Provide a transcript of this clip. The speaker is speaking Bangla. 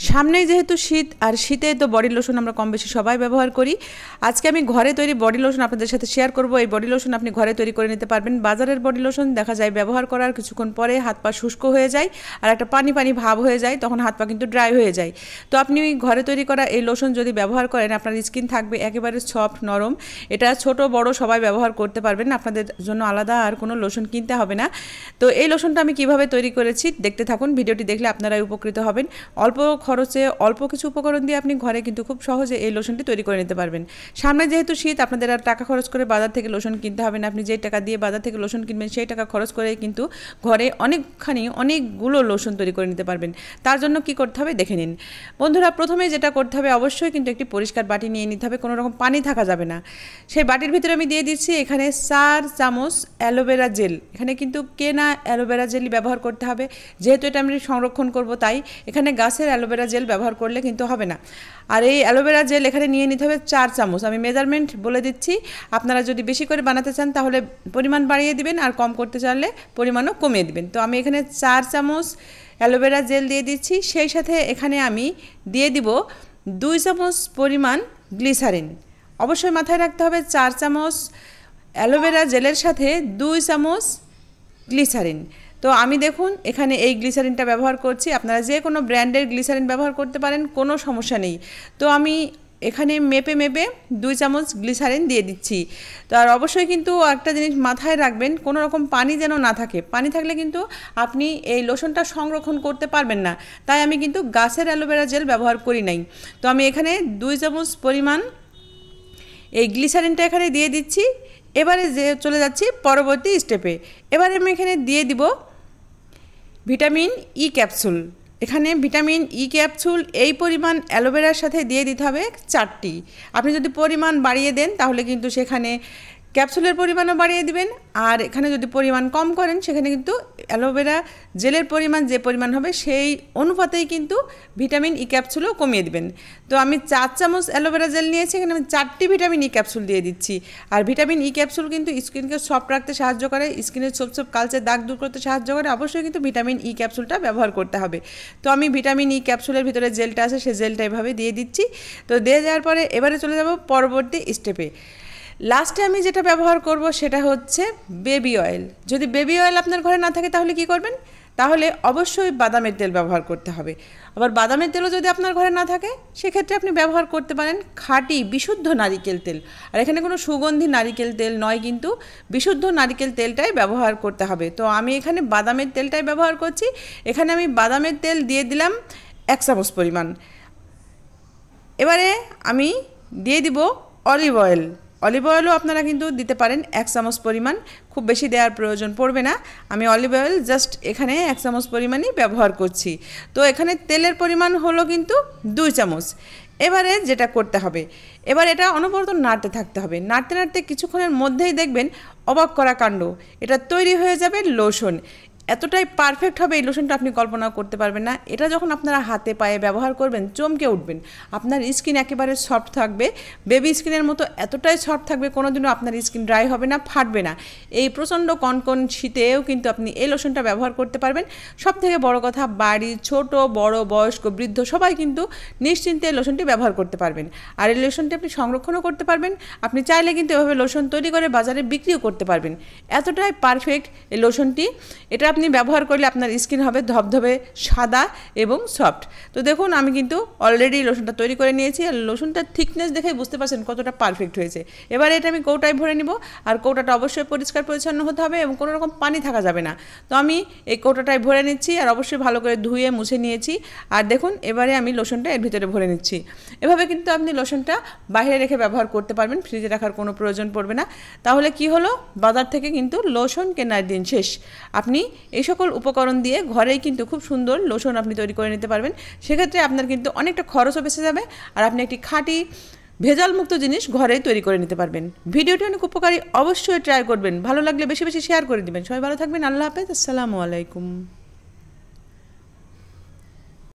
সামনেই যেহেতু শীত আর শীতে তো বডি লোশন আমরা কম বেশি সবাই ব্যবহার করি। আজকে আমি ঘরে তৈরি বডি লোশন আপনাদের সাথে শেয়ার করব। এই বডি লোশন আপনি ঘরে তৈরি করে নিতে পারবেন। বাজারের বডি লোশন দেখা যায় ব্যবহার করার কিছুক্ষণ পরে হাত পা শুষ্ক হয়ে যায় আর একটা পানি পানি ভাব হয়ে যায়, তখন হাত পা কিন্তু ড্রাই হয়ে যায়। তো আপনি ঘরে তৈরি করা এই লোশন যদি ব্যবহার করেন, আপনার স্কিন থাকবে একেবারে সফট নরম। এটা ছোট বড় সবাই ব্যবহার করতে পারবেন, আপনাদের জন্য আলাদা আর কোনো লোশন কিনতে হবে না। তো এই লোশনটা আমি কিভাবে তৈরি করেছি দেখতে থাকুন। ভিডিওটি দেখলে আপনারাই উপকৃত হবেন। অল্প খরচে অল্প কিছু উপকরণ দিয়ে আপনি ঘরে কিন্তু খুব সহজে এই লোশনটি তৈরি করে নিতে পারবেন। সামনে যেহেতু শীত, আপনাদের আর টাকা খরচ করে বাজার থেকে লোশন কিনতে হবে না। আপনি যেই টাকা দিয়ে বাজার থেকে লোশন কিনবেন সেই টাকা খরচ করে কিন্তু ঘরে অনেকগুলো লোশন তৈরি করে নিতে পারবেন। তার জন্য কি করতে হবে দেখে নিন বন্ধুরা। প্রথমে যেটা করতে হবে, অবশ্যই কিন্তু একটি পরিষ্কার বাটি নিয়ে নিতে হবে, কোনো রকম পানি থাকা যাবে না। সেই বাটির ভিতরে আমি দিয়ে দিচ্ছি এখানে 4 চামচ অ্যালোভেরা জেল। এখানে কিন্তু কেনা অ্যালোভেরা জেলই ব্যবহার করতে হবে, যেহেতু এটা আমি সংরক্ষণ করব তাই। এখানে গাছের অ্যালোভেরা জেল ব্যবহার করলে কিন্তু হবে না। আর এই অ্যালোভেরা জেল এখানে নিয়ে নিতে হবে 4 চামচ। আমি মেজারমেন্ট বলে দিচ্ছি, আপনারা যদি বেশি করে বানাতে চান তাহলে পরিমাণ বাড়িয়ে দিবেন, আর কম করতে চাইলে পরিমাণও কমিয়ে দিবেন। তো আমি এখানে 4 চামচ অ্যালোভেরা জেল দিয়ে দিচ্ছি। সেই সাথে এখানে আমি দিয়ে দিব 2 চামচ পরিমাণ গ্লিসারিন। অবশ্যই মাথায় রাখতে হবে 4 চামচ অ্যালোভেরা জেলের সাথে 2 চামচ গ্লিসারিন। তো আমি দেখুন এখানে এই গ্লিসারিনটা ব্যবহার করছি, আপনারা যে কোনো ব্র্যান্ডের গ্লিসারিন ব্যবহার করতে পারেন, কোনো সমস্যা নেই। তো আমি এখানে মেপে 2 চামচ গ্লিসারিন দিয়ে দিচ্ছি। তো আর অবশ্যই কিন্তু একটা জিনিস মাথায় রাখবেন, কোনো রকম পানি যেন না থাকে। পানি থাকলে কিন্তু আপনি এই লোশনটা সংরক্ষণ করতে পারবেন না, তাই আমি কিন্তু গাছের অ্যালোভেরা জেল ব্যবহার করি নাই। তো আমি এখানে 2 চামচ পরিমাণ এই গ্লিসারিনটা এখানে দিয়ে দিচ্ছি। এবারে চলে যাচ্ছি পরবর্তী স্টেপে। এবারে আমি এখানে দিয়ে দিব ভিটামিন ই ক্যাপসুল। এখানে ভিটামিন ই ক্যাপসুল এই পরিমাণ অ্যালোভেরার সাথে দিয়ে দিতে হবে 4টি। আপনি যদি পরিমাণ বাড়িয়ে দেন তাহলে কিন্তু সেখানে ক্যাপসুলের পরিমাণও বাড়িয়ে দিবেন, আর এখানে যদি পরিমাণ কম করেন সেখানে কিন্তু অ্যালোভেরা জেলের পরিমাণ যে পরিমাণ হবে সেই অনুপাতেই কিন্তু ভিটামিন ই ক্যাপসুলও কমিয়ে দিবেন। তো আমি 4 চামচ অ্যালোভেরা জেল নিয়েছি, এখানে আমি 4টি ভিটামিন ই ক্যাপসুল দিয়ে দিচ্ছি। আর ভিটামিন ই ক্যাপসুল কিন্তু স্কিনকে সফট রাখতে সাহায্য করে, স্কিনের ছোপ কালচে দাগ দূর করতে সাহায্য করে। অবশ্যই কিন্তু ভিটামিন ই ক্যাপসুলটা ব্যবহার করতে হবে। তো আমি ভিটামিন ই ক্যাপসুলের ভিতরে জেলটা আছে সেই জেলটা এভাবে দিয়ে দিচ্ছি। তো দিয়ে যাওয়ার পরে এবারে চলে যাব পরবর্তী স্টেপে। লাস্টে আমি যেটা ব্যবহার করব সেটা হচ্ছে বেবি অয়েল। যদি বেবি অয়েল আপনার ঘরে না থাকে তাহলে কি করবেন, তাহলে অবশ্যই বাদামের তেল ব্যবহার করতে হবে। আবার বাদামের তেলও যদি আপনার ঘরে না থাকে সেক্ষেত্রে আপনি ব্যবহার করতে পারেন খাঁটি বিশুদ্ধ নারিকেল তেল। আর এখানে কোনো সুগন্ধি নারিকেল তেল নয়, কিন্তু বিশুদ্ধ নারিকেল তেলটাই ব্যবহার করতে হবে। তো আমি এখানে বাদামের তেলটাই ব্যবহার করছি। এখানে আমি বাদামের তেল দিয়ে দিলাম 1 চামচ পরিমাণ। এবারে আমি দিয়ে দিব অলিভ অয়েল। অলিভ অয়েলও আপনারা কিন্তু দিতে পারেন 1 চামচ পরিমাণ, খুব বেশি দেওয়ার প্রয়োজন পড়বে না। আমি অলিভ অয়েল জাস্ট এখানে 1 চামচ পরিমাণই ব্যবহার করছি। তো এখানে তেলের পরিমাণ হলো কিন্তু 2 চামচ। এবারে যেটা করতে হবে, এবার এটা অনবরত নাড়তে থাকতে হবে। নাড়তে নাড়তে কিছুক্ষণের মধ্যেই দেখবেন অবাক করা কাণ্ড, এটা তৈরি হয়ে যাবে লোশন। এতটাই পারফেক্ট হবে এই লোশনটা, আপনি কল্পনা করতে পারবেন না। এটা যখন আপনারা হাতে পায়ে ব্যবহার করবেন চমকে উঠবেন। আপনার স্কিন একেবারে সফট থাকবে, বেবি স্কিনের মতো এতটাই সফট থাকবে, কোনোদিনও আপনার স্কিন ড্রাই হবে না, ফাটবে না। এই প্রচণ্ড কনকন শীতেও কিন্তু আপনি এই লোশনটা ব্যবহার করতে পারবেন। সবথেকে বড় কথা, বাড়ি ছোট বড় বয়স্ক বৃদ্ধ সবাই কিন্তু নিশ্চিন্তে এই লোশনটি ব্যবহার করতে পারবেন। আর এই লোশনটি আপনি সংরক্ষণও করতে পারবেন। আপনি চাইলে কিন্তু এভাবে লোশন তৈরি করে বাজারে বিক্রিও করতে পারবেন। এতটাই পারফেক্ট এই লোশনটি। এটা আপনি ব্যবহার করলে আপনার স্কিন হবে ধবধবে সাদা এবং সফট। তো দেখুন আমি কিন্তু অলরেডি লোশনটা তৈরি করে নিয়েছি, আর লোশনটার থিকনেস দেখে বুঝতে পারছেন কতটা পারফেক্ট হয়েছে। এবারে এটা আমি কৌটায় ভরে নিব, আর কৌটাটা অবশ্যই পরিষ্কার পরিচ্ছন্ন হতে হবে এবং কোনো রকম পানি থাকা যাবে না। তো আমি এই কৌটাটায় ভরে নিচ্ছি, আর অবশ্যই ভালো করে ধুয়ে মুছে নিয়েছি। আর দেখুন এবারে আমি লোশনটা এর ভিতরে ভরে নিচ্ছি। এভাবে কিন্তু আপনি লোশনটা বাইরে রেখে ব্যবহার করতে পারবেন, ফ্রিজে রাখার কোনো প্রয়োজন পড়বে না। তাহলে কি হলো, বাজার থেকে কিন্তু লোশন কেনার দিন শেষ। আপনি এই সকল উপকরণ দিয়ে ঘরেই কিন্তু খুব সুন্দর লোশন আপনি তৈরি করে নিতে পারবেন। সেক্ষেত্রে আপনার কিন্তু অনেকটা খরচও বেঁচে যাবে, আর আপনি একটি খাঁটি ভেজালমুক্ত জিনিস ঘরেই তৈরি করে নিতে পারবেন। ভিডিওটি অনেক উপকারী, অবশ্যই ট্রাই করবেন। ভালো লাগলে বেশি বেশি শেয়ার করে দিবেন। সবাই ভালো থাকবেন। আল্লাহ হাফেজ। আসসালামু আলাইকুম।